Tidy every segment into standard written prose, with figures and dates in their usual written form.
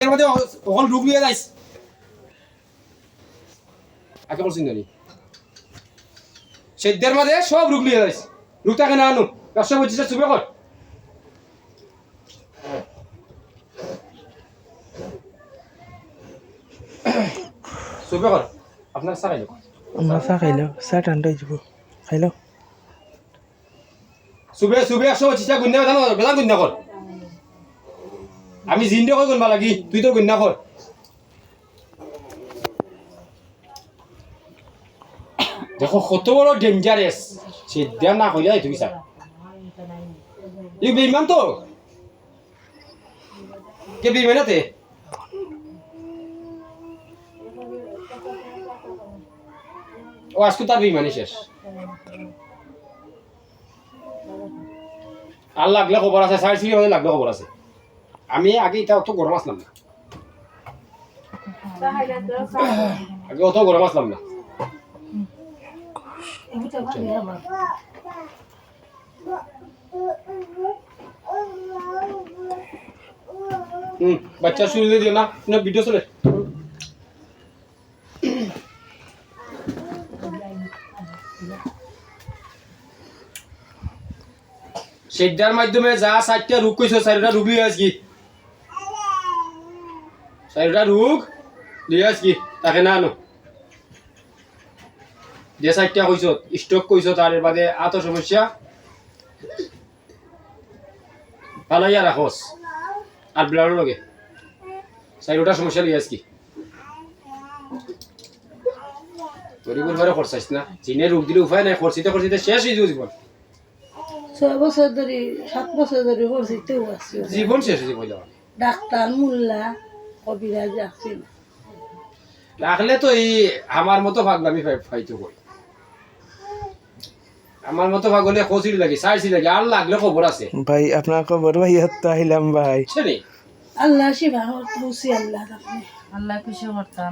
এর মধ্যে তখন রোগ নিয়ে যাইস আগে বলছিস না সেদ্ধের মধ্যে সব রোগ নিয়ে যাইস রোগটাকে না আনুন ব্যবসা বলছিস চুপে কর চুপে কর আপনার চা খাইলো আমার চা খাইলো চা ঠান্ডা হয়ে যাব খাইলো চুপে চুপে একশো পঁচিশটা গুন্ডা জানো বেলা গুন্ডা কর আমি জিন্দে কই গুনবা লাগি তুই তো গুন্ডা কর দেখো কত বড় ডেঞ্জারাস সে দেয়া না কইলে তুমি স্যার এই বেইমান তো কে বেইমানাতে ও আজকে তার বেইমানি শেষ আর লাগলে খবর আছে সাইড সিটি হলে লাগলে খবর আছে আমি আগে এটা অত গরম আসলাম না আগে অত গরম আসলাম না বাচ্চা শুরু দিয়ে দিও না ভিডিও চলে সেটার মাধ্যমে যা 4টা রোগ কইছো 4টা রোগ লিয়ে আসকি 4টা রোগ লিয়ে আসকি তাকে না আনো যে 4টা কইছো স্ট্রোক কইছো তার বাদে আত সমস্যা পালাইয়া রাখোস আর ব্লাড লগে 4টা সমস্যা লিয়ে আসকি তোরি বলবারে খরচাইছ না জিনে রোগ দিলে উপায় নাই খরচিতে শেষ হয়ে যাবে জীবন 6 বছর ধরে 7 বছর ধরে হরছিতেও আছে জীবন শেষ হয়ে যাবে ডাক্তার মোল্লা কবিরাজ আছে রাখলে তো এই আমার মতো ভাগলামি ফাইতো কই আমার মতো ভাগলে খোঁজই লাগে সাইছি লাগে আর লাগলে খবর আছে ভাই আপনার খবর ভাই তো আইলাম ভাই ছেড়ে আল্লাহ শিবা হরতুছি আল্লাহ আপনি আল্লাহ খুশি করতাম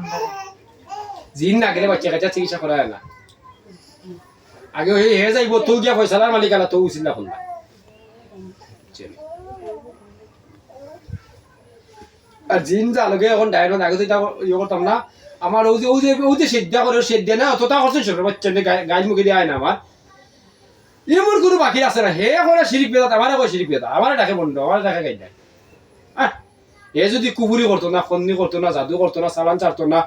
জিন না গেলে বাচ্চা কাচ্চা চিকিৎসা করা হয় না আগে হে যাইব তো গিয়া পয়সার মালিকানা তো উচিত না খুলবা আর জিন যা লগে এখন ডায়রন আগে তো এটা ইয়ে করতাম না আমার ওই যে সেদ্ধা করে সেদ্ধা না অতটা করছেন ছোট বাচ্চা গাইল মুখে দিয়ে হয় না আমার এমন কোনো বাকি আছে না হে এখন শিরিক বেদা আমার এখন শিরিক বেদা আমার ডাকে বন্ধ আমার ডাকে গাই দেয় হে যদি কুবুরি করতো না ফন্দি করতো না জাদু করতো না সালান চারতো না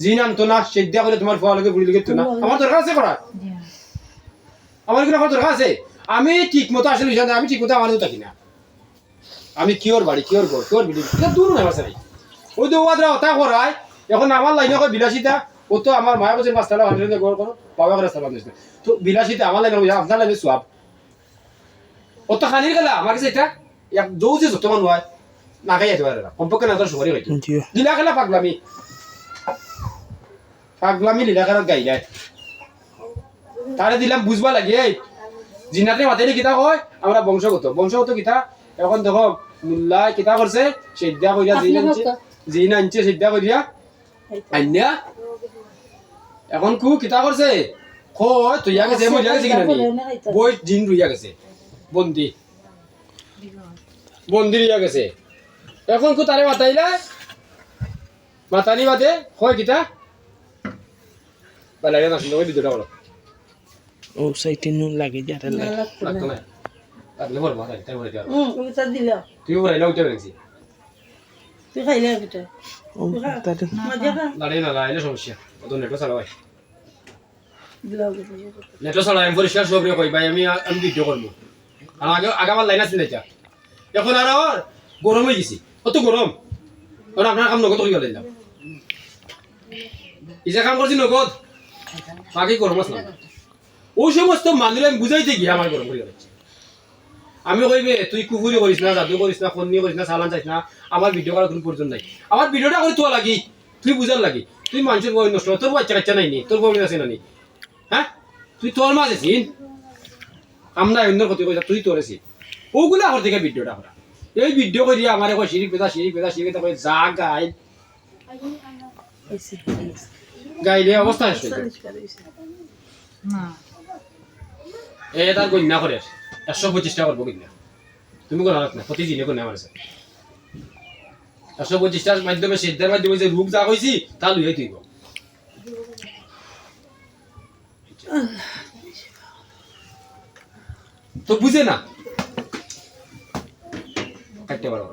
জিন আনতো না সেদ্ধা করে তোমার ফোয়া লগে বুড়ি লগে না আমার দরকার আছে করা আমার কোনো দরকার আছে আমি ঠিক মতো আসলে আমি ঠিক মতো আমার থাকি না আমি কিওর বাড়ি কিওর ঘর কিওর বিল্ডিং এটা দূর না আছে ওই তো ওয়াদরা ওটা করায় এখন আমার লাইনে কয় বিলাসিতা ও তো আমার মায়া বছর 5 টাকা 100 ঘর করো বাবা করে সালাম দিছে তো বিলাসিতা আমার লাইনে আপনার লাইনে সওয়াব ও তো খানির গেলা আমার কাছে এটা এক দৌজি যত মান হয় না খাই যেতে পারে না কমপক্ষে না তোর সবারই হইতো লীলা খেলা পাগলামি লীলা খেলা গাই যায় তারে দিলাম বুঝবা লাগে এই জিনাতে মাথায় কিতা কয় আমরা বংশগত কিতা এখন দেখো মুল্লা কিতা করছে সিদ্ধা কইরা জিন আনছে সিদ্ধা কইরা আইনা এখন কিতা করছে কয় তুই গেছে মরিয়া গেছে কিনা বই জিন রইয়া গেছে বন্দি রইয়া গেছে এখন তারে মাতানি বাদে কয় কিতা বালাইয়া না শুনতে ভিডিওটা বলো ও সাইতে নুন লাগে যারা লাগে লাগতো না লাগলে বল মাথায় তাই বলে দাও ওটা দিলা তুই বলে লাউ উঠে গেছি তুই খাইলে কিটা ও তাতে মজা না লাড়ে না লাইলে সমস্যা অত নেটো চালাও দিলা নেটো চালাও আমি পরিষ্কার সব রে কই ভাই আমি ভিডিও করব আর আগাবার লাইন আছে এটা এখন আর গরম হয়ে গেছি কত গরম আর আপনার কাম নগদ করি গেলাম ইজা কাম করছি নগদ বাকি গরম আছে না ওই সমস্ত মানুষ আমি বুঝাইতে গিয়ে আমার গরম করে যাচ্ছে আমি কইবে তুই কুকুরি করিস না জাদু করিস না ফন্নি করিস না সালান চাইস না আমার ভিডিও করার কোনো প্রয়োজন নাই আমার ভিডিওটা করে তোলা লাগি তুই বুঝার লাগি তুই মানুষের বই নষ্ট তোর বাচ্চা কাচ্চা নাই নি তোর প্রবলেম আছে না নি হ্যাঁ তুই তোর মাঝে চিন আমরা অন্য ক্ষতি করিস তুই তোর আছিস ওগুলা কর থেকে ভিডিওটা করা এই ভিডিও করি আমার এখন শিরিক বেদা করে যা গাইলে অবস্থা না তার গণ্যা করে 125 টাকা করবো কিনা তুমি কোনো না প্রতিদিনে কোনো আমার 125টার মাধ্যমে সিদ্ধার মাধ্যমে যে রূপ যা কইছি তা লইয়াই তুইব তো বুঝে না কাটতে পারো